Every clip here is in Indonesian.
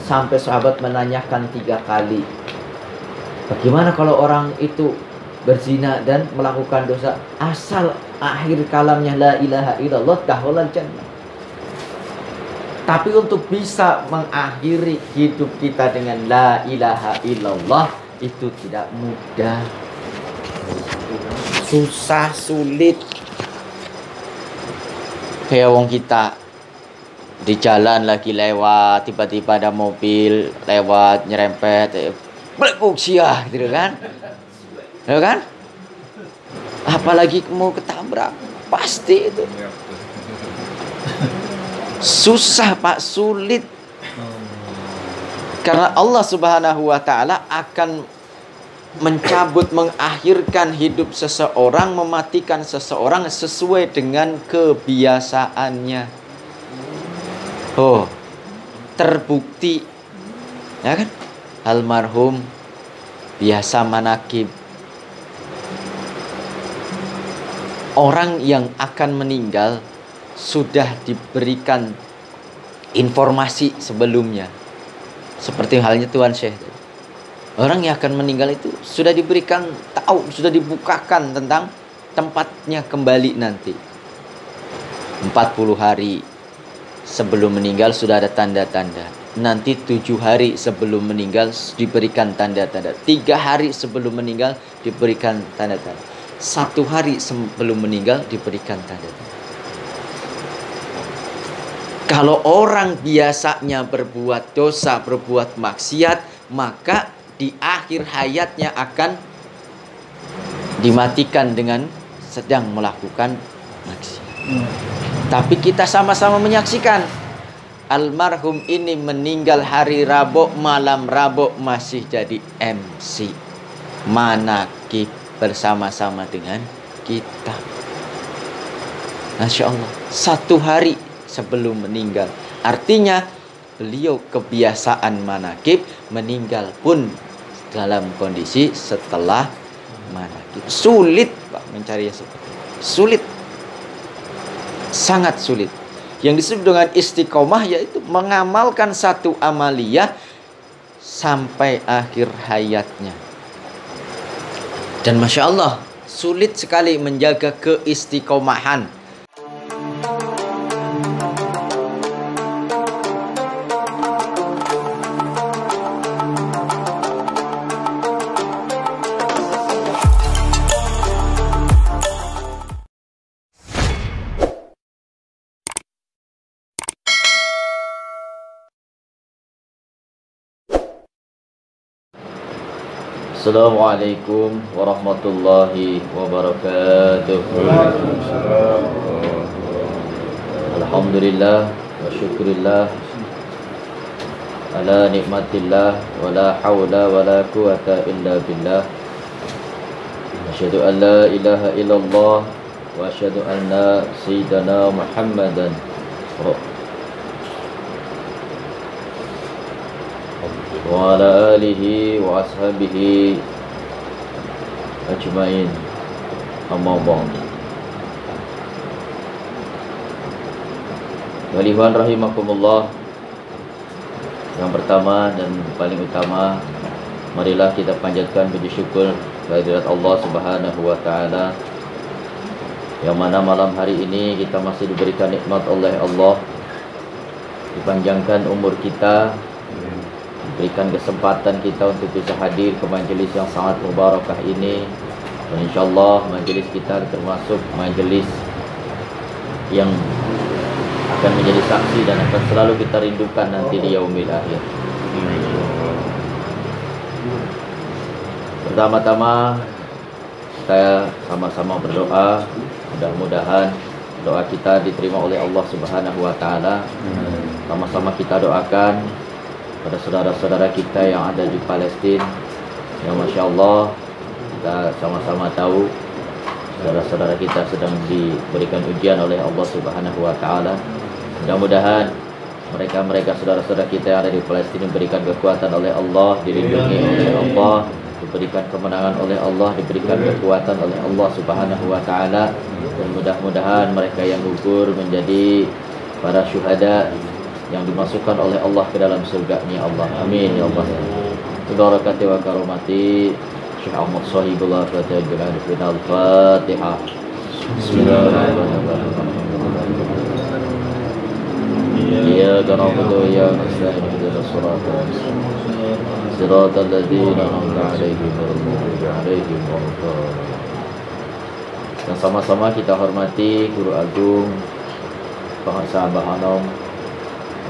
sampai sahabat menanyakan 3 kali, bagaimana kalau orang itu berzina dan melakukan dosa, asal akhir kalamnya la ilaha illallah dakhalal jannah. Tapi untuk bisa mengakhiri hidup kita dengan la ilaha illallah itu tidak mudah, susah, sulit. Kayak wong kita di jalan lagi lewat, tiba-tiba ada mobil lewat nyerempet, blekuk sia gitu kan. Ya kan? Apalagi mau ketabrak, pasti itu. Susah Pak, sulit. Karena Allah Subhanahu wa taala akan mencabut, mengakhirkan hidup seseorang, mematikan seseorang sesuai dengan kebiasaannya. Oh, terbukti, ya kan? Almarhum biasa manakib. Orang yang akan meninggal sudah diberikan informasi sebelumnya. Seperti halnya Tuan Syekh. Orang yang akan meninggal itu sudah diberikan tahu, sudah dibukakan tentang tempatnya kembali nanti. 40 hari sebelum meninggal sudah ada tanda-tanda. Nanti 7 hari sebelum meninggal diberikan tanda-tanda. 3 hari sebelum meninggal diberikan tanda-tanda. 1 hari sebelum meninggal diberikan tanda-tanda. Kalau orang biasanya berbuat dosa, berbuat maksiat, maka di akhir hayatnya akan dimatikan dengan sedang melakukan maksiat. Tapi kita sama-sama menyaksikan almarhum ini meninggal hari Rabu, malam Rabu masih jadi MC manakib bersama-sama dengan kita. Masya Allah, 1 hari sebelum meninggal. Artinya beliau kebiasaan manakib, meninggal pun dalam kondisi setelah manakib. Sulit Pak mencari yang seperti itu. Sulit, sangat sulit. Yang disebut dengan istiqomah yaitu mengamalkan satu amaliyah sampai akhir hayatnya. Dan Masya Allah, sulit sekali menjaga keistiqomahan. Assalamualaikum warahmatullahi wabarakatuh. Alhamdulillah wa syukurillah ala nikmatillah wa la hawla wa la quwata illa billah. Asyhadu an la ilaha illallah wa asyhadu anna sayyidana Muhammadan wa ala alihi wa ashabihi ajma'in. Amma ba'd. Waliwan rahimakumullah. Yang pertama dan paling utama, marilah kita panjatkan puji syukur kehadirat Allah Subhanahu wa taala, yang mana malam hari ini kita masih diberikan nikmat oleh Allah, dipanjangkan umur kita, berikan kesempatan kita untuk bisa hadir ke majelis yang sangat mubarakah ini. Dan insyaallah majelis kita termasuk majelis yang akan menjadi saksi dan akan selalu kita rindukan nanti di yaumil akhir. Pertama-tama saya sama-sama berdoa, mudah-mudahan doa kita diterima oleh Allah Subhanahu wa taala. Sama-sama kita doakan pada saudara-saudara kita yang ada di Palestina, yang Masya Allah kita sama-sama tahu saudara-saudara kita sedang diberikan ujian oleh Allah Subhanahu wa taala. Mudah-mudahan mereka saudara-saudara kita yang ada di Palestina diberikan kekuatan oleh Allah, dilindungi oleh Allah, diberikan kemenangan oleh Allah, diberikan kekuatan oleh Allah Subhanahu wa taala. Dan mudah-mudahan mereka yang gugur menjadi para syuhada yang dimasukkan oleh Allah ke dalam surga-Nya Allah. Amin ya Allah. Barakati wa karomati Syekh Ahmad Sahibullah Al-Fatihah. Bismillahirrahmanirrahim. Iyyaka na'budu wa iyyaka nasta'in ihdinas siratal mustaqim siratal ladzina an'amta 'alaihim ghairil maghdubi 'alaihim waladdallin. Yang sama-sama kita hormati Guru Agung Bangsa Abah Anom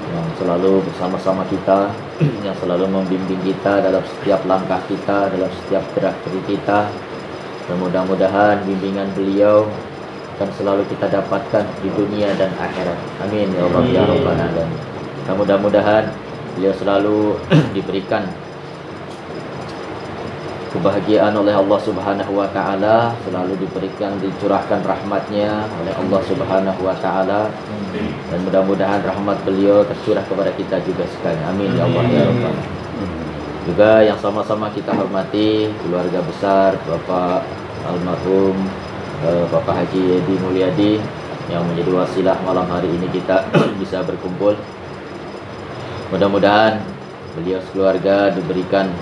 yang selalu bersama-sama kita, yang selalu membimbing kita dalam setiap langkah kita, dalam setiap gerak-gerik kita. Dan mudah-mudahan bimbingan beliau akan selalu kita dapatkan di dunia dan akhirat. Amin ya Allah ya Rabbal Alamin. Dan mudah-mudahan beliau selalu diberikan kebahagiaan oleh Allah Subhanahu wa taala, selalu diberikan dicurahkan rahmatnya oleh Allah Subhanahu wa taala, dan mudah-mudahan rahmat beliau tercurah kepada kita juga sekali. Amin ya Allah ya Rabbal Alamin. Juga yang sama-sama kita hormati keluarga besar Bapak almarhum Bapak Haji Edi Mulyadi yang menjadi wasilah malam hari ini kita bisa berkumpul. Mudah-mudahan beliau sekeluarga diberikan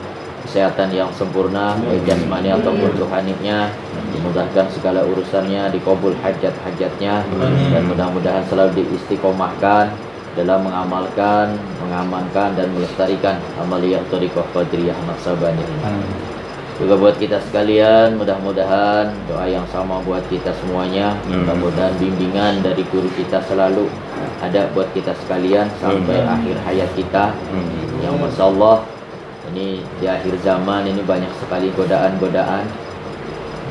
kesehatan yang sempurna, baik jasmani ataupun rohaninya, dimudahkan segala urusannya, dikabul hajat-hajatnya, dan mudah-mudahan selalu diistiqomahkan dalam mengamalkan, mengamankan dan melestarikan amaliyah thariqah qadiriyah Naqsabandiyah. Juga buat kita sekalian, mudah-mudahan doa yang sama buat kita semuanya. Mudah-mudahan bimbingan dari guru kita selalu ada buat kita sekalian sampai akhir hayat kita. Yang Masya Allah, ini di akhir zaman ini banyak sekali godaan-godaan.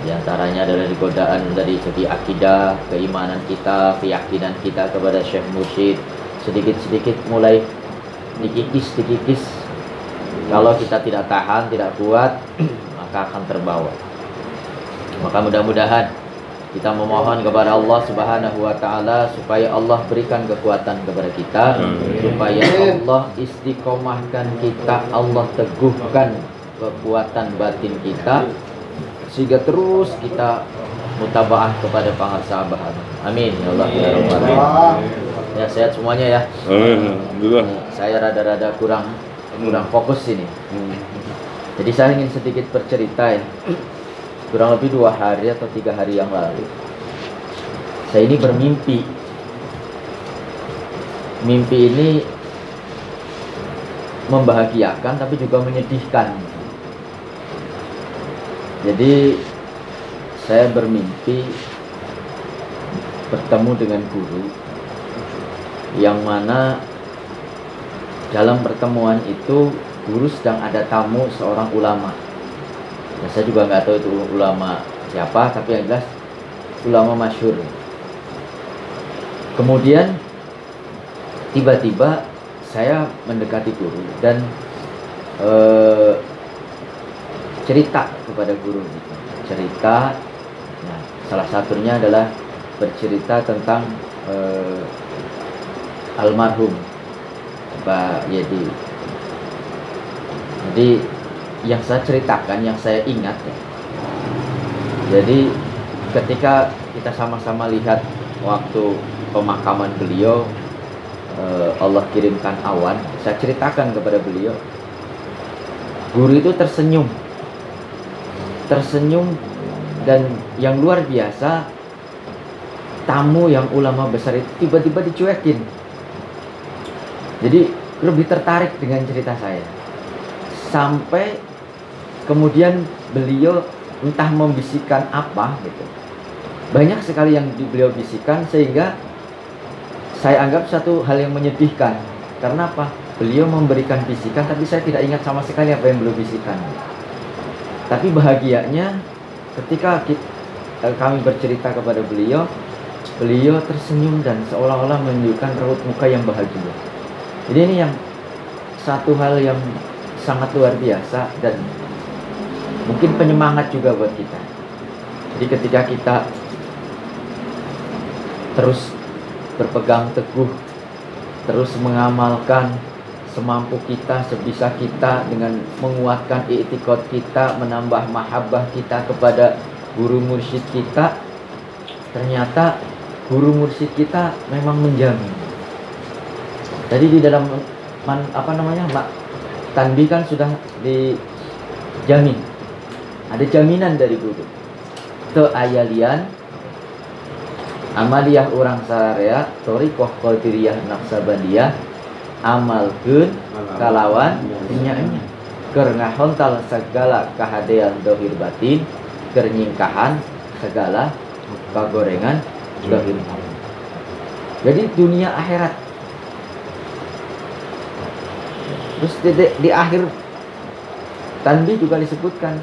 Di antaranya adalah godaan dari segi akidah, keimanan kita, keyakinan kita kepada Syekh Mursyid. Sedikit-sedikit mulai dikikis. Kalau kita tidak tahan, tidak kuat, maka akan terbawa. Maka mudah-mudahan kita memohon kepada Allah Subhanahu wa taala supaya Allah berikan kekuatan kepada kita, supaya Allah istiqomahkan kita, Allah teguhkan kekuatan batin kita, sehingga terus kita mutabaah kepada pangarsabahan. Amin ya Allah ya Rabbal Alamin. Ya, sehat semuanya ya. Alhamdulillah. Saya rada-rada kurang fokus ini. Jadi saya ingin sedikit bercerita ya. Kurang lebih 2 hari atau 3 hari yang lalu, saya ini bermimpi. Mimpi ini membahagiakan tapi juga menyedihkan. Jadi saya bermimpi bertemu dengan guru, yang mana dalam pertemuan itu guru sedang ada tamu seorang ulama. Nah, saya juga nggak tahu itu ulama siapa, tapi yang jelas ulama masyhur. Kemudian tiba-tiba saya mendekati guru dan cerita kepada guru gitu. Cerita, nah, salah satunya adalah bercerita tentang almarhum Pak Yedi. Jadi yang saya ceritakan, yang saya ingat ya, jadi ketika kita sama-sama lihat waktu pemakaman beliau, Allah kirimkan awan, saya ceritakan kepada beliau. Guru itu tersenyum, dan yang luar biasa, tamu yang ulama besar itu tiba-tiba dicuekin. Jadi lebih tertarik dengan cerita saya, sampai kemudian beliau entah membisikkan apa gitu. Banyak sekali yang beliau bisikan sehingga saya anggap satu hal yang menyedihkan. Karena apa? Beliau memberikan bisikan tapi saya tidak ingat sama sekali apa yang beliau bisikan. Tapi bahagianya ketika kami bercerita kepada beliau, beliau tersenyum dan seolah-olah menunjukkan raut muka yang bahagia. Jadi ini yang satu hal yang sangat luar biasa dan mungkin penyemangat juga buat kita. Jadi ketika kita terus berpegang teguh, terus mengamalkan semampu kita, sebisa kita, dengan menguatkan i'tiqad kita, menambah mahabbah kita kepada guru mursyid kita, ternyata guru mursyid kita memang menjamin. Jadi di dalam tanbih kan sudah dijamin. Ada jaminan dari guru. Te ayalian amaliyah orang sararea thoriqah qadiriyah naqsabandiyah amalkeun kalawan nya keur ngahontal segala kahadean zahir batin, keur nyingkahan segala kagorengan zahir batin. Jadi dunia akhirat. Terus di akhir tanbih juga disebutkan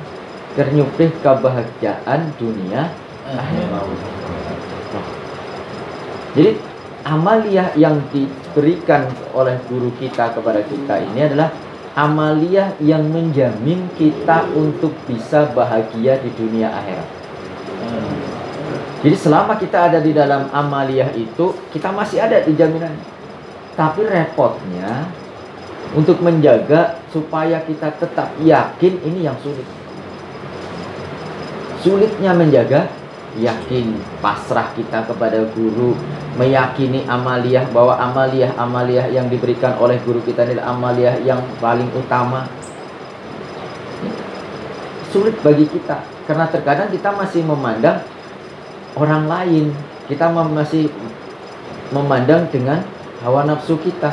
ternyupih kebahagiaan dunia akhirat. Jadi amaliyah yang diberikan oleh guru kita kepada kita ini adalah amaliyah yang menjamin kita untuk bisa bahagia di dunia akhirat. Jadi selama kita ada di dalam amaliyah itu, kita masih ada di jaminan. Tapi repotnya untuk menjaga supaya kita tetap yakin, ini yang sulit. Sulitnya menjaga yakin, pasrah kita kepada guru, meyakini amaliyah, bahwa amaliyah yang diberikan oleh guru kita adalah amaliyah yang paling utama. Sulit bagi kita, karena terkadang kita masih memandang orang lain, kita masih memandang dengan hawa nafsu kita.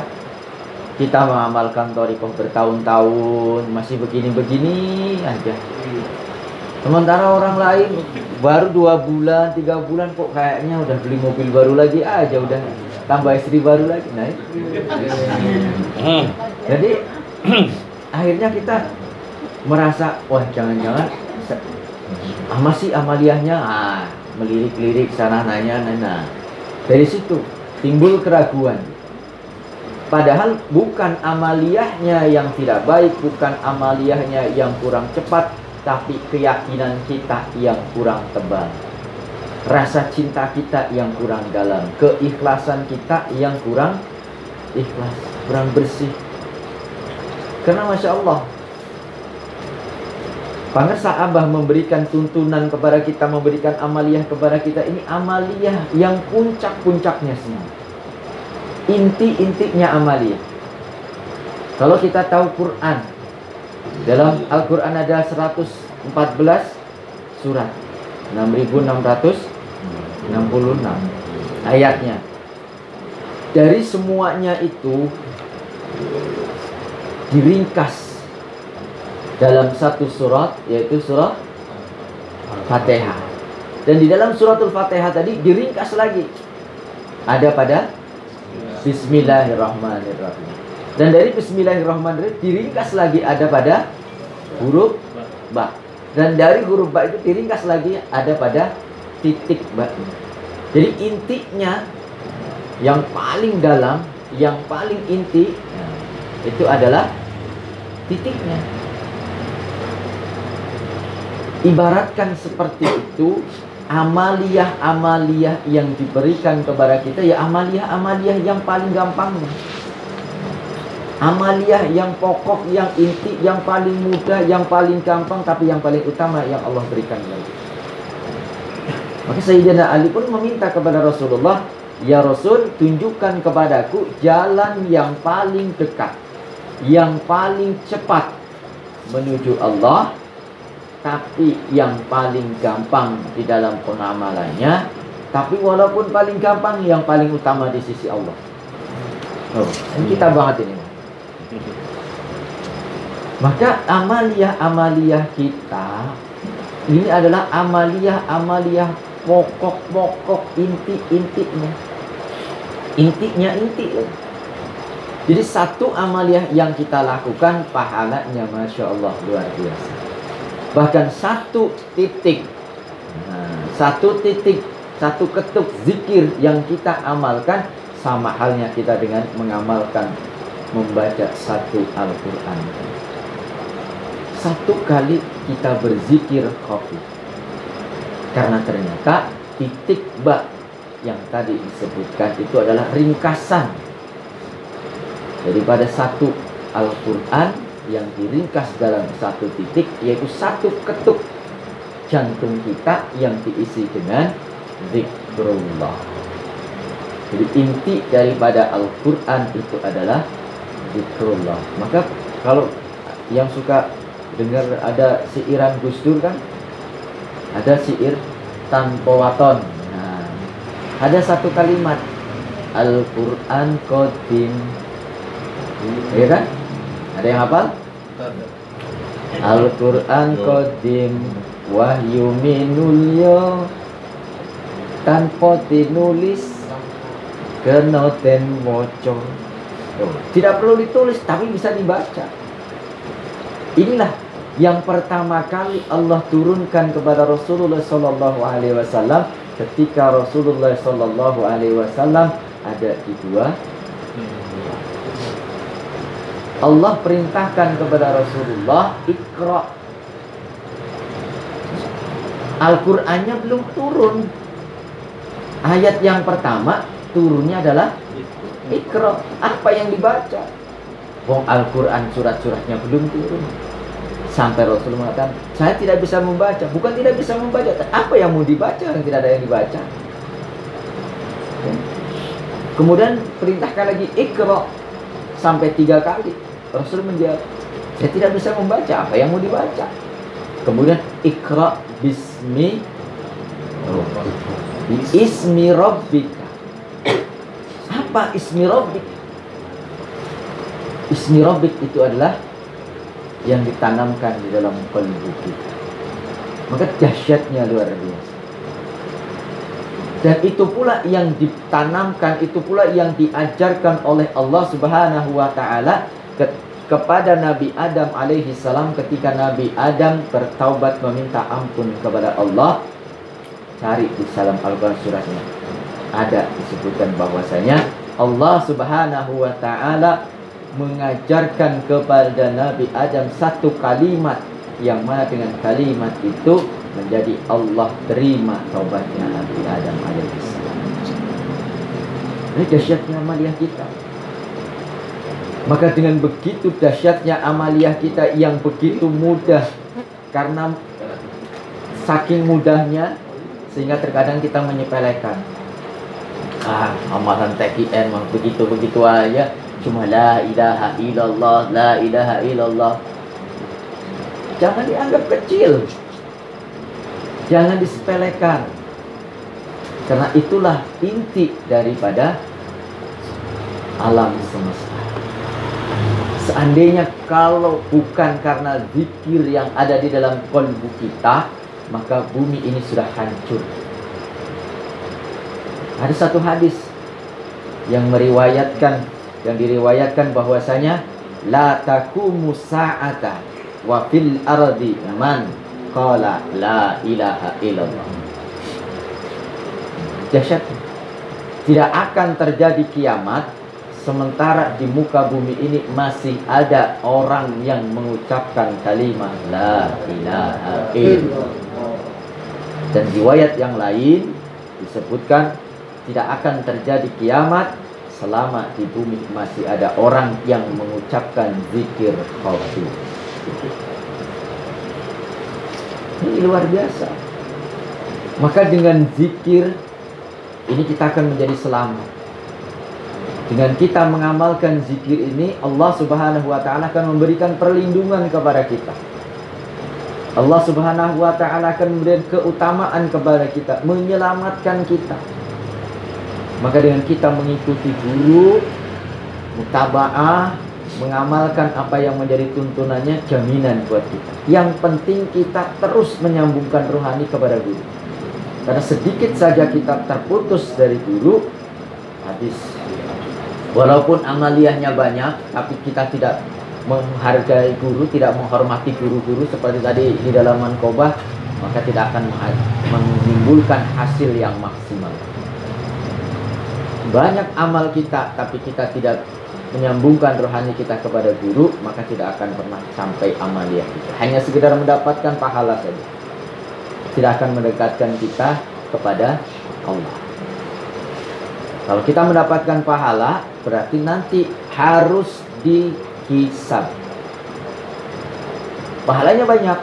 Kita mengamalkan thariqah bertahun-tahun masih begini-begini aja. Sementara orang lain baru 2 bulan, 3 bulan kok kayaknya udah beli mobil baru lagi aja, udah tambah istri baru lagi. Nah, jadi akhirnya kita merasa, wah jangan-jangan masih amaliyahnya melirik-lirik sana nanya. Dari situ timbul keraguan. Padahal bukan amaliyahnya yang tidak baik, bukan amaliyahnya yang kurang cepat, tapi keyakinan kita yang kurang tebal, rasa cinta kita yang kurang dalam, keikhlasan kita yang kurang ikhlas, kurang bersih. Karena Masya Allah, Pangersa Abah memberikan tuntunan kepada kita, memberikan amaliyah kepada kita, ini amaliyah yang puncak-puncaknya semua, inti-intinya amaliyah. Kalau kita tahu Quran, dalam Al-Quran ada 114 surat, 6.666 ayatnya. Dari semuanya itu diringkas dalam satu surat, yaitu surah Fatihah. Dan di dalam suratul Fatihah tadi diringkas lagi, ada pada Bismillahirrahmanirrahim. Dan dari Bismillahirrahmanirrahim diringkas lagi ada pada huruf ba. Dan dari huruf ba itu diringkas lagi ada pada titik ba. Jadi intinya yang paling dalam, yang paling inti itu adalah titiknya. Ibaratkan seperti itu, amaliyah-amaliyah yang diberikan kepada kita, ya amaliyah-amaliyah yang paling gampang, amaliyah yang pokok, yang inti, yang paling mudah, yang paling gampang, tapi yang paling utama yang Allah berikan lagi. Maka Sayyidina Ali pun meminta kepada Rasulullah, ya Rasul, tunjukkan kepadaku jalan yang paling dekat, yang paling cepat menuju Allah, tapi yang paling gampang di dalam pengamalannya, tapi walaupun paling gampang, yang paling utama di sisi Allah. Ini kita banget ini. Maka amaliyah-amaliyah kita ini adalah amaliyah-amaliyah pokok-pokok, inti-intinya. Intinya inti. Jadi satu amaliyah yang kita lakukan, pahalanya Masya Allah luar biasa. Bahkan satu titik, satu ketuk zikir yang kita amalkan, sama halnya kita dengan mengamalkan membaca satu Al-Quran. Satu kali kita berzikir khafi, karena ternyata titik ba yang tadi disebutkan itu adalah ringkasan daripada satu Al-Quran yang diringkas dalam satu titik, yaitu satu ketuk jantung kita yang diisi dengan zikrullah. Jadi inti daripada Al-Quran itu adalah zikrullah. Maka kalau yang suka dengar ada siiran Gus Dur kan, ada siir tanpa waton. Nah, ada satu kalimat Al-Quran Qadim, ya kan? Ada yang hafal? Al-Quran Qadim wahyu minulyo tanpa dinulis kenoten moco. Tidak perlu ditulis tapi bisa dibaca. Inilah yang pertama kali Allah turunkan kepada Rasulullah Sallallahu Alaihi Wasallam ketika Rasulullah Sallallahu Alaihi Wasallam ada di dua. Allah perintahkan kepada Rasulullah Iqra. Al-Qur'annya belum turun. Ayat yang pertama turunnya adalah Iqra. Apa yang dibaca? Wong Al-Quran surat-suratnya belum turun. Sampai Rasul mengatakan, saya tidak bisa membaca. Bukan tidak bisa membaca, apa yang mau dibaca yang tidak ada yang dibaca. Kemudian perintahkan lagi Iqra sampai 3 kali. Rasul menjawab, saya tidak bisa membaca, apa yang mau dibaca. Kemudian Iqra bismi rabbika. Apa ismi rabbik? Ismi rabbik itu adalah yang ditanamkan di dalam qalbu kita. Maka dahsyatnya luar biasa. Dan itu pula yang ditanamkan, itu pula yang diajarkan oleh Allah Subhanahu wa taala kepada Nabi Adam alaihi salam ketika Nabi Adam bertaubat meminta ampun kepada Allah. Cari di dalam Al-Quran suratnya. Ada disebutkan bahwasanya Allah Subhanahu wa taala mengajarkan kepada Nabi Adam satu kalimat yang mana dengan kalimat itu menjadi Allah terima taubatnya Nabi Adam alaihi salam. Ini dahsyatnya amaliyah kita. Maka dengan begitu dahsyatnya amaliyah kita yang begitu mudah, karena saking mudahnya sehingga terkadang kita menyepelekan. Amalan TKN mah begitu-begitu aja, cuma la ilaha illallah, la ilaha illallah. Jangan dianggap kecil, jangan disepelekan, karena itulah inti daripada alam semesta. Seandainya kalau bukan karena zikir yang ada di dalam qalbu kita, maka bumi ini sudah hancur. Ada satu hadis yang diriwayatkan bahwasanya la taqumu sa'ata wa fil ardi man qala la ilaha illallah. Dahsyat. Tidak akan terjadi kiamat sementara di muka bumi ini masih ada orang yang mengucapkan kalimat la ilaha illallah. Dan riwayat yang lain disebutkan tidak akan terjadi kiamat selama di bumi masih ada orang yang mengucapkan zikir khafi. Ini luar biasa. Maka dengan zikir ini kita akan menjadi selamat. Dengan kita mengamalkan zikir ini, Allah Subhanahu wa taala akan memberikan perlindungan kepada kita. Allah Subhanahu wa taala akan memberikan keutamaan kepada kita, menyelamatkan kita. Maka dengan kita mengikuti guru, mutaba'ah, mengamalkan apa yang menjadi tuntunannya, jaminan buat kita. Yang penting kita terus menyambungkan rohani kepada guru. Karena sedikit saja kita terputus dari guru, habis. Walaupun amaliyahnya banyak, tapi kita tidak menghargai guru, tidak menghormati guru-guru seperti tadi di dalam Manqobah, maka tidak akan menimbulkan hasil yang maksimal. Banyak amal kita, tapi kita tidak menyambungkan rohani kita kepada guru, maka tidak akan pernah sampai amaliyah kita. Hanya sekedar mendapatkan pahala saja, tidak akan mendekatkan kita kepada Allah. Kalau kita mendapatkan pahala, berarti nanti harus dihisab. Pahalanya banyak,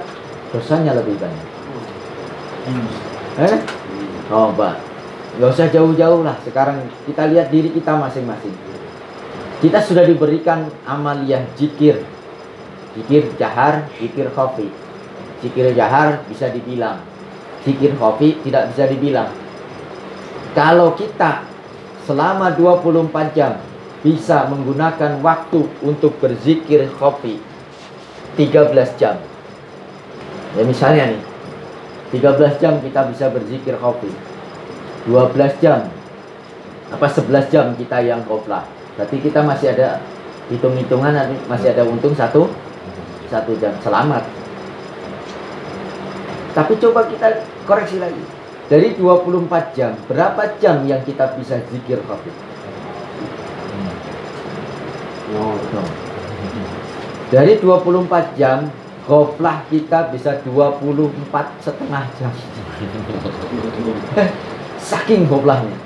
dosanya lebih banyak. Coba Nggak usah jauh-jauh lah. Sekarang kita lihat diri kita masing-masing. Kita sudah diberikan amaliyah zikir. Zikir jahar, zikir khafi. Zikir jahar bisa dibilang, zikir khafi tidak bisa dibilang. Kalau kita selama 24 jam bisa menggunakan waktu untuk berzikir khafi 13 jam. Ya misalnya nih, 13 jam kita bisa berzikir khafi. 12 jam apa 11 jam kita yang ghaflah. Berarti kita masih ada hitung-hitungan, masih ada untung satu jam selamat. Tapi coba kita koreksi lagi. Dari 24 jam, berapa jam yang kita bisa zikir khafi? Dari 24 jam, ghaflah kita bisa 24,5 jam. Saking goblahnya.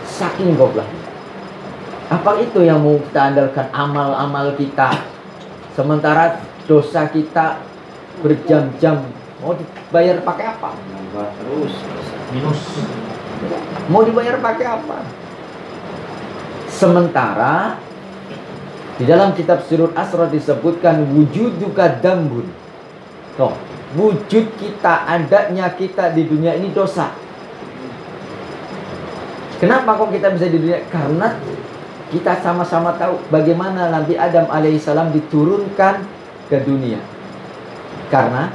Saking goblahnya. Apa itu yang mau kita andalkan? Amal-amal kita. Sementara dosa kita berjam-jam. Mau dibayar pakai apa? Terus minus. Mau dibayar pakai apa? Sementara di dalam kitab Surut Asra disebutkan wujuduka dambun. Tuh, wujud kita, adanya kita di dunia ini dosa. Kenapa kok kita bisa di dunia? Karena kita sama-sama tahu bagaimana Nabi Adam alaihissalam diturunkan ke dunia. Karena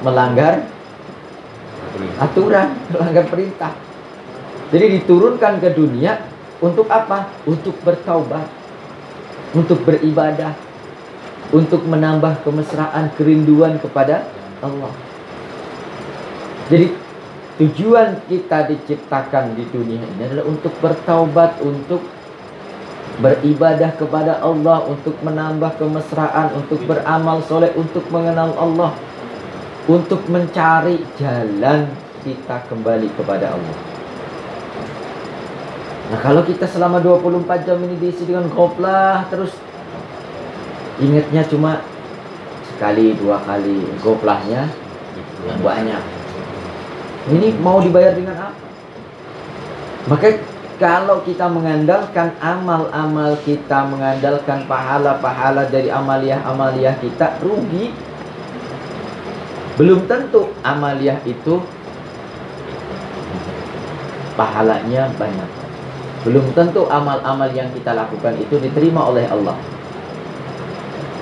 melanggar aturan, melanggar perintah. Jadi diturunkan ke dunia untuk apa? Untuk bertaubat, untuk beribadah, untuk menambah kemesraan, kerinduan kepada Allah. Jadi tujuan kita diciptakan di dunia ini adalah untuk bertaubat, untuk beribadah kepada Allah, untuk menambah kemesraan, untuk beramal soleh, untuk mengenal Allah, untuk mencari jalan kita kembali kepada Allah. Nah, kalau kita selama 24 jam ini diisi dengan ghaflah terus, ingatnya cuma sekali, 2 kali, ghaflahnya banyak. Ini mau dibayar dengan apa? Maka kalau kita mengandalkan amal-amal kita, mengandalkan pahala-pahala dari amaliyah-amaliyah kita, rugi. Belum tentu amaliyah itu pahalanya banyak. Belum tentu amal-amal yang kita lakukan itu diterima oleh Allah.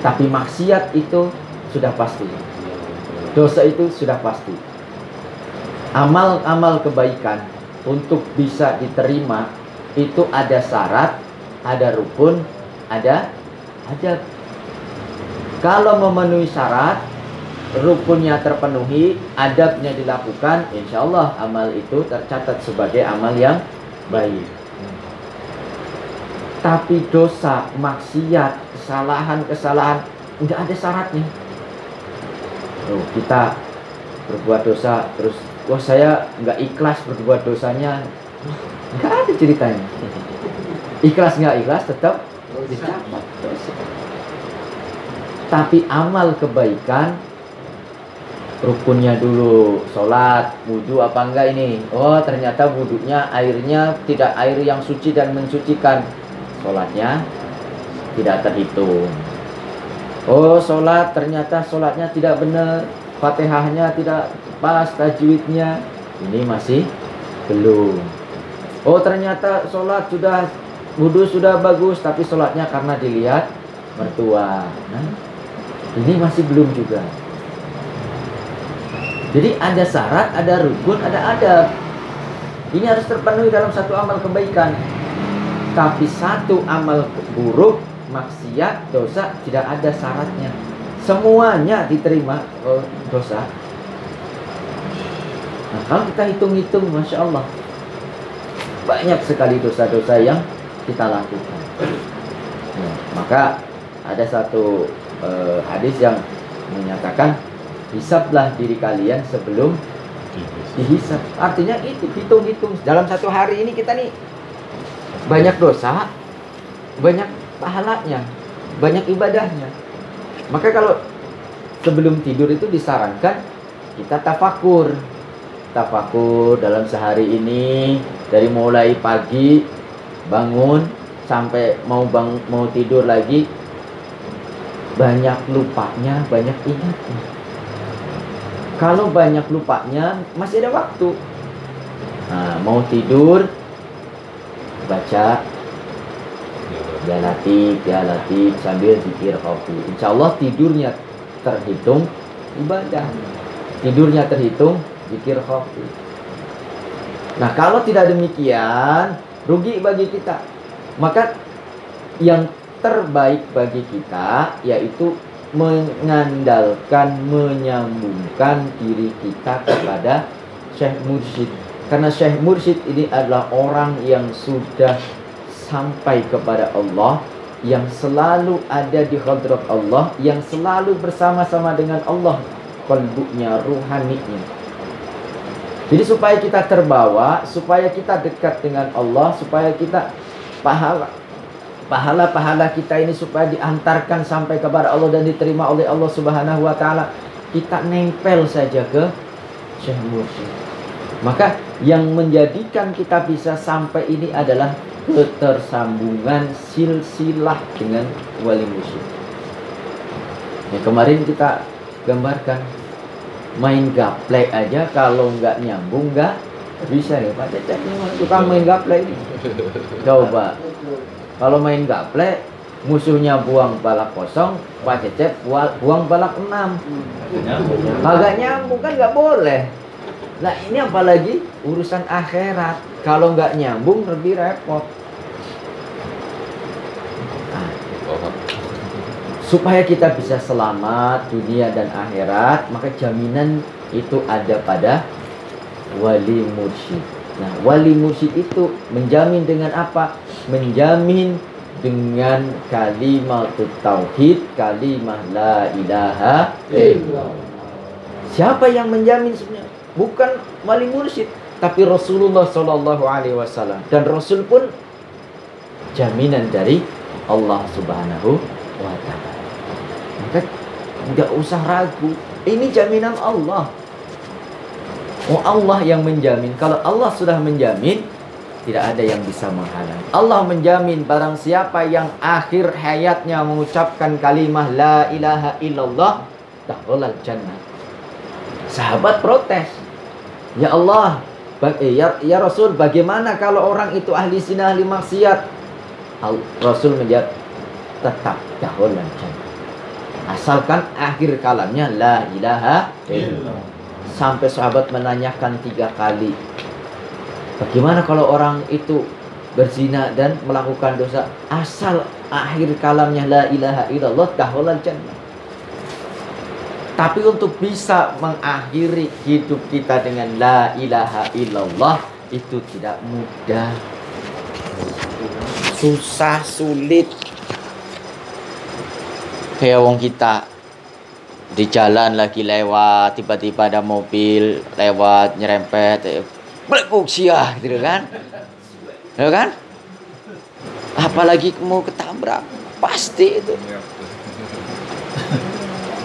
Tapi maksiat itu sudah pasti. Dosa itu sudah pasti. Amal-amal kebaikan untuk bisa diterima itu ada syarat, ada rukun, ada adab. Kalau memenuhi syarat, rukunnya terpenuhi, adabnya dilakukan, insya Allah amal itu tercatat sebagai amal yang baik. Tapi dosa, maksiat, kesalahan nggak ada syaratnya. Tuh, kita berbuat dosa terus, wah saya nggak ikhlas berbuat dosanya, nggak ada ceritanya. Ikhlas nggak ikhlas tetap dicatat dosa. Tapi amal kebaikan, rukunnya dulu, sholat, wudhu apa enggak ini? Oh ternyata wudhunya airnya tidak air yang suci dan mensucikan, sholatnya tidak terhitung. Oh sholat, ternyata sholatnya tidak benar, Fatihahnya tidak pas, tajwidnya, ini masih belum. Oh ternyata sholat sudah, wudhu sudah bagus, tapi sholatnya karena dilihat mertua, nah, ini masih belum juga. Jadi ada syarat, ada rukun, ada adab. Ini harus terpenuhi dalam satu amal kebaikan. Tapi satu amal buruk, maksiat, dosa, tidak ada syaratnya. Semuanya diterima dosa. Nah, kalau kita hitung-hitung, Masya Allah, banyak sekali dosa-dosa yang kita lakukan. Nah, maka ada satu hadis yang menyatakan, hisablah diri kalian sebelum dihisab. Artinya itu, hitung-hitung. Dalam satu hari ini kita nih banyak dosa, banyak pahalanya, banyak ibadahnya. Maka kalau sebelum tidur itu disarankan kita tafakur. tafakur dalam sehari ini, dari mulai pagi bangun sampai mau tidur lagi, banyak lupanya, banyak ingatnya. Kalau banyak lupanya masih ada waktu. Nah, mau tidur baca ya latif sambil zikir khafi. Insya Allah tidurnya terhitung ibadah, tidurnya terhitung zikir khafi. Nah, kalau tidak demikian, rugi bagi kita. Maka yang terbaik bagi kita yaitu mengandalkan, menyambungkan diri kita kepada Syekh Mursyid. Karena Syekh Mursyid ini adalah orang yang sudah sampai kepada Allah, yang selalu ada di hadrat Allah, yang selalu bersama-sama dengan Allah, qalbunya, ruhaninya. Jadi supaya kita terbawa, supaya kita dekat dengan Allah, supaya kita pahala kita ini supaya diantarkan sampai kepada Allah dan diterima oleh Allah Subhanahu wa taala, kita nempel saja ke Syekh Mursyid. Maka yang menjadikan kita bisa sampai ini adalah ketersambungan silsilah dengan wali mursyid. Yang kemarin kita gambarkan, main gaplek aja kalau nggak nyambung nggak bisa nih Pak Cecep nih, tukang main gaplek ini. Coba kalau main gaplek, musuhnya buang balak kosong, Pak Cecep buang balak 6. Agak nyambung kan nggak boleh. Nah ini apalagi urusan akhirat, kalau nggak nyambung lebih repot. Nah, supaya kita bisa selamat dunia dan akhirat, maka jaminan itu ada pada wali mursyid. Nah, wali mursyid itu menjamin dengan apa? Menjamin dengan kalimat tauhid, kalimat la ilaha illallah. Siapa yang menjamin sebenarnya? Bukan wali mursyid, tapi Rasulullah Shallallahu Alaihi Wasallam. Dan Rasul pun jaminan dari Allah Subhanahu wa Ta'ala. Maka tidak usah ragu, ini jaminan Allah. Oh, Allah yang menjamin. Kalau Allah sudah menjamin, tidak ada yang bisa menghalang. Allah menjamin barang siapa yang akhir hayatnya mengucapkan kalimah la ilaha illallah, dakhalal jannah. Sahabat protes, ya Allah, ya Rasul, bagaimana kalau orang itu ahli zina, ahli maksiat? Rasul menjawab, tetap dakhalal jannah, asalkan akhir kalamnya la ilaha illallah. Sampai sahabat menanyakan 3 kali, bagaimana kalau orang itu berzina dan melakukan dosa, asal akhir kalamnya la ilaha illallah, dakhalal jannah. Tapi untuk bisa mengakhiri hidup kita dengan la ilaha illallah itu tidak mudah, susah, sulit. Kayak wong kita di jalan lagi lewat, tiba-tiba ada mobil lewat nyerempet, blekuk sia gitu kan, ya kan? Apalagi mau ketabrak, pasti itu.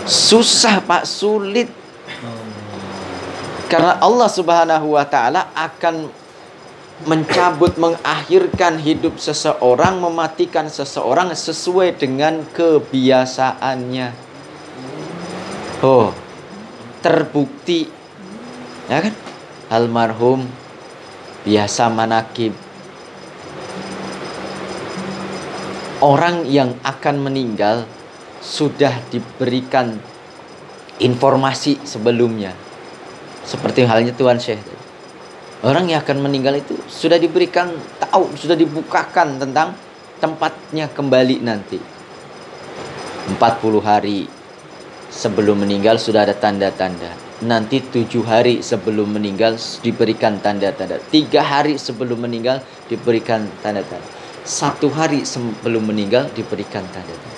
Susah Pak, sulit. Karena Allah Subhanahu wa Ta'ala akan mencabut, mengakhirkan hidup seseorang, mematikan seseorang sesuai dengan kebiasaannya. Oh, terbukti, ya kan? Almarhum biasa manakib. Orang yang akan meninggal sudah diberikan informasi sebelumnya. Seperti halnya Tuan Syekh. Orang yang akan meninggal itu sudah diberikan tahu, sudah dibukakan tentang tempatnya kembali nanti. 40 hari sebelum meninggal sudah ada tanda-tanda. Nanti 7 hari sebelum meninggal diberikan tanda-tanda. 3 hari sebelum meninggal diberikan tanda-tanda. 1 hari sebelum meninggal diberikan tanda-tanda.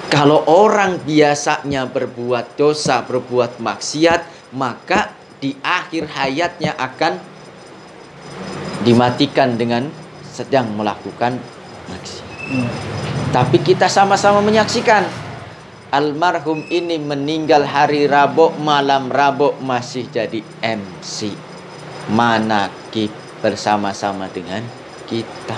Kalau orang biasanya berbuat dosa, berbuat maksiat, maka di akhir hayatnya akan dimatikan dengan sedang melakukan maksiat. Tapi kita sama-sama menyaksikan almarhum ini meninggal hari Rabu, malam Rabu masih jadi MC manakib bersama-sama dengan kita.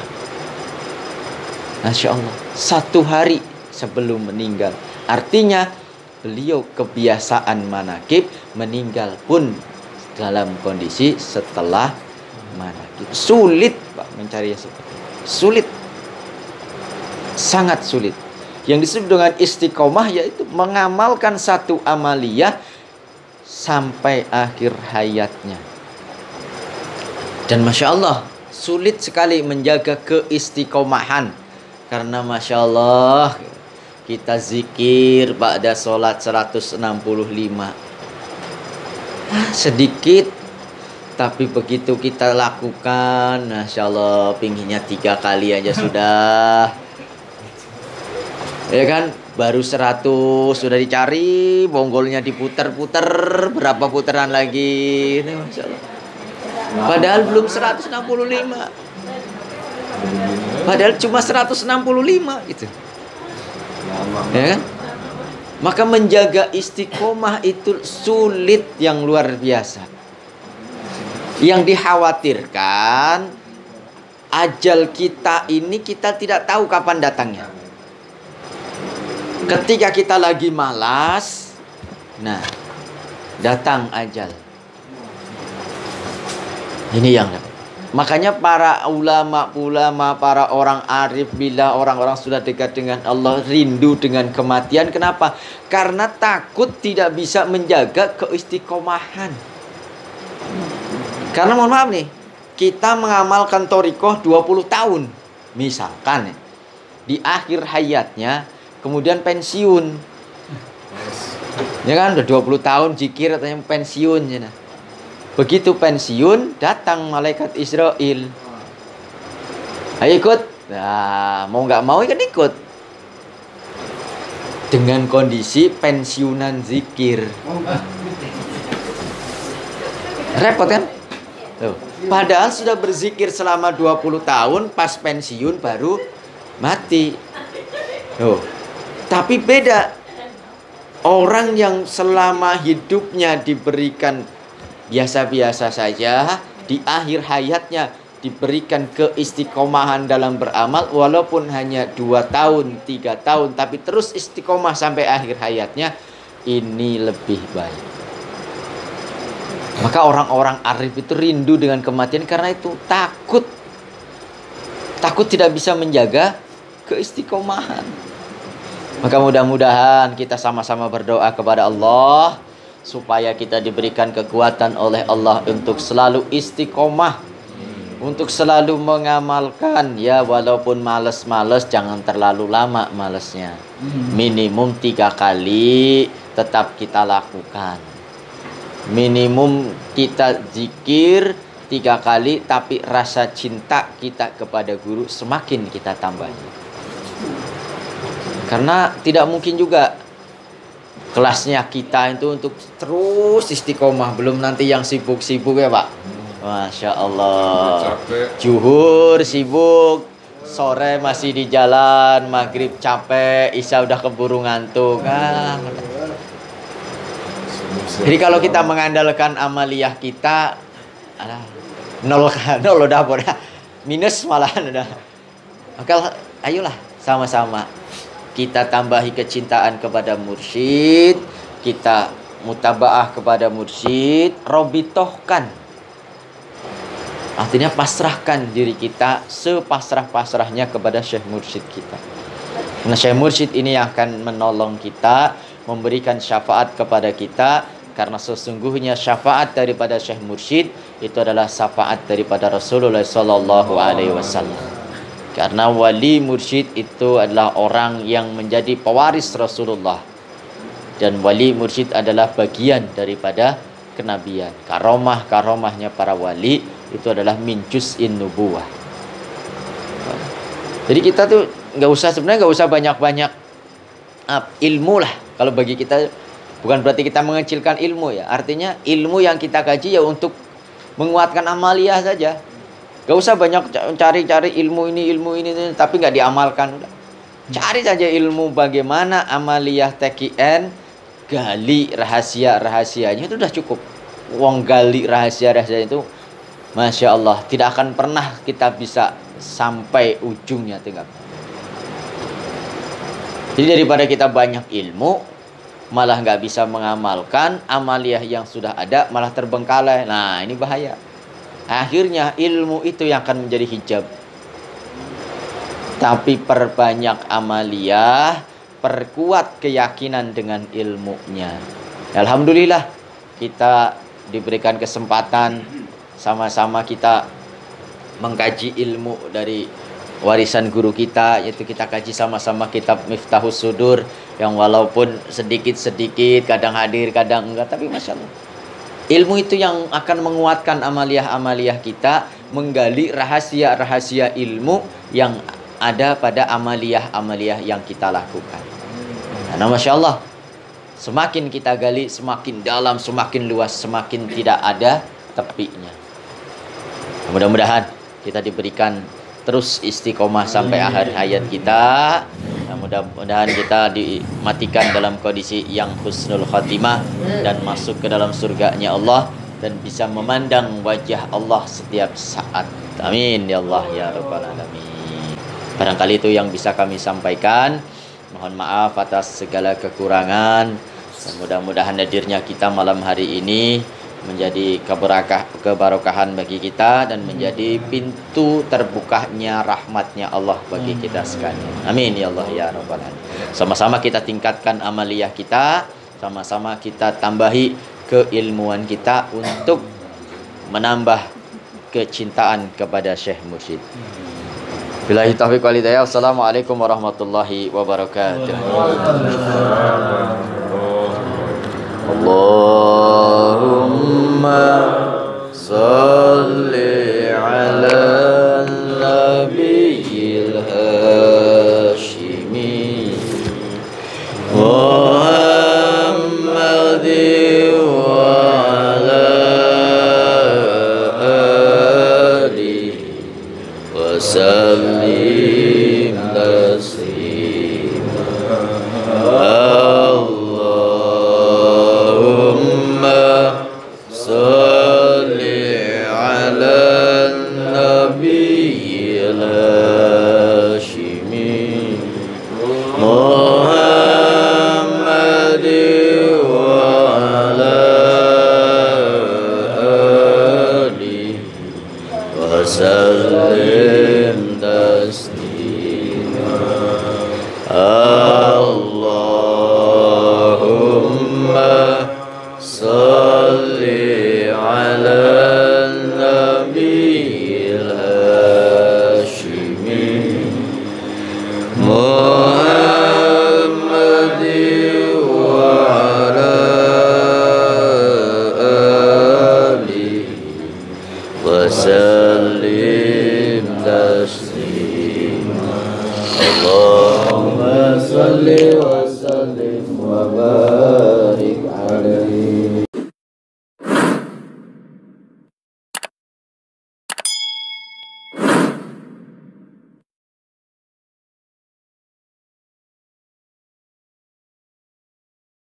Masya Allah, 1 hari sebelum meninggal. Artinya beliau kebiasaan manakib, meninggal pun dalam kondisi setelah manakib. Sulit Pak mencari yang seperti itu. Sulit, sangat sulit. Yang disebut dengan istiqomah yaitu mengamalkan satu amaliyah sampai akhir hayatnya. Dan Masya Allah, sulit sekali menjaga keistiqomahan. Karena Masya Allah, kita zikir pada sholat 165. Sedikit, tapi begitu kita lakukan, Masya Allah, pinginnya 3 kali aja sudah. Ya kan, baru 100 sudah dicari, bonggolnya diputer-puter, berapa putaran lagi. Ini Masya Allah. Padahal belum 165. Padahal cuma 165 gitu. Ya kan? Maka menjaga istiqomah itu sulit yang luar biasa. Yang dikhawatirkan ajal kita ini kita tidak tahu kapan datangnya. Ketika kita lagi malas, nah, datang ajal. Ini yang makanya para ulama, para orang arif, bila orang-orang sudah dekat dengan Allah, rindu dengan kematian. Kenapa? Karena takut tidak bisa menjaga keistiqomahan. Karena mohon maaf nih, kita mengamalkan thariqah 20 tahun. Misalkan di akhir hayatnya kemudian pensiun. Ya kan, udah 20 tahun zikir katanya pensiun ya. Nah. Begitu pensiun, datang malaikat Israel. Ayo ikut. Nah, mau nggak mau kan ikut. Dengan kondisi pensiunan zikir. Repot kan? Tuh. Padahal sudah berzikir selama 20 tahun, pas pensiun baru mati. Tuh. Tapi beda. Orang yang selama hidupnya diberikan biasa-biasa saja, di akhir hayatnya diberikan keistiqomahan dalam beramal, walaupun hanya 2 tahun, 3 tahun, tapi terus istiqomah sampai akhir hayatnya, ini lebih baik. Maka orang-orang arif itu rindu dengan kematian karena itu takut tidak bisa menjaga keistiqomahan. Maka mudah-mudahan kita sama-sama berdoa kepada Allah supaya kita diberikan kekuatan oleh Allah untuk selalu istiqomah, untuk selalu mengamalkan, ya walaupun males-males jangan terlalu lama malesnya. Minimum 3 kali tetap kita lakukan. Minimum kita zikir 3 kali, tapi rasa cinta kita kepada guru semakin kita tambahi. Karena tidak mungkin juga kelasnya kita itu untuk terus istiqomah. Belum nanti yang sibuk-sibuk ya Pak. Masya Allah. Zuhur sibuk, sore masih di jalan, maghrib capek, isya udah keburu ngantuk. Jadi kalau kita mengandalkan amaliyah kita, nol udah minus malahan udah. Maka ayolah sama-sama kita tambahi kecintaan kepada mursyid, kita mutabaah kepada mursyid, robitohkan. Artinya pasrahkan diri kita sepasrah-pasrahnya kepada syekh mursyid kita. Karena syekh mursyid ini yang akan menolong kita, memberikan syafaat kepada kita. Karena sesungguhnya syafaat daripada syekh mursyid itu adalah syafaat daripada Rasulullah SAW. Karena wali mursyid itu adalah orang yang menjadi pewaris Rasulullah. Dan wali mursyid adalah bagian daripada kenabian. Karomahnya para wali itu adalah min juz'in nubuwah. Jadi kita tuh sebenarnya nggak usah banyak-banyak ilmu lah. Kalau bagi kita bukan berarti kita mengecilkan ilmu ya. Artinya ilmu yang kita kaji ya untuk menguatkan amaliyah saja. Gak usah banyak cari-cari ilmu ini, tapi nggak diamalkan. Udah. Cari saja ilmu bagaimana amaliyah TKN, gali rahasia-rahasianya itu udah cukup. Wong gali rahasia-rahasia itu, Masya Allah, tidak akan pernah kita bisa sampai ujungnya tinggal. Jadi daripada kita banyak ilmu, malah nggak bisa mengamalkan amaliyah yang sudah ada, malah terbengkalai. Nah, ini bahaya. Akhirnya ilmu itu yang akan menjadi hijab. Tapi perbanyak amaliyah, perkuat keyakinan dengan ilmunya. Alhamdulillah kita diberikan kesempatan sama-sama kita mengkaji ilmu dari warisan guru kita, yaitu kita kaji sama-sama kitab Miftahus Sudur yang walaupun sedikit-sedikit, kadang hadir, kadang enggak, tapi Masya Allah, ilmu itu yang akan menguatkan amaliyah-amaliyah kita, menggali rahasia-rahasia ilmu yang ada pada amaliyah-amaliyah yang kita lakukan. Nah, Masya Allah, semakin kita gali, semakin dalam, semakin luas, semakin tidak ada tepinya. Mudah-mudahan kita diberikan terus istiqomah sampai akhir hayat kita. Nah, mudah-mudahan kita dimatikan dalam kondisi yang husnul khatimah dan masuk ke dalam surganya Allah dan bisa memandang wajah Allah setiap saat. Amin ya Allah ya rabbal alamin. Barangkali itu yang bisa kami sampaikan. Mohon maaf atas segala kekurangan. Dan mudah-mudahan hadirnya kita malam hari ini menjadi keberkahan bagi kita dan menjadi pintu terbukanya rahmatnya Allah bagi kita sekalian. Amin ya Allah ya rabbal alamin. Sama-sama kita tingkatkan amaliyah kita, sama-sama kita tambahi keilmuan kita untuk menambah kecintaan kepada Syekh Mursyid. Billahi taufiq wal hidayah. Assalamualaikum warahmatullahi wabarakatuh. Allahumma salli ala nabiyil hashimi Muhammadin wa ala alihi wa sallim taslima. Allahumma salli ala nabiyil hashimi Muhammadin wa ala alihi wa sallim taslima. Allahumma salli ala nabiyil hashimi Muhammadin wa ala alihi wa sallim taslima. Allahumma salli wa sallim wa barik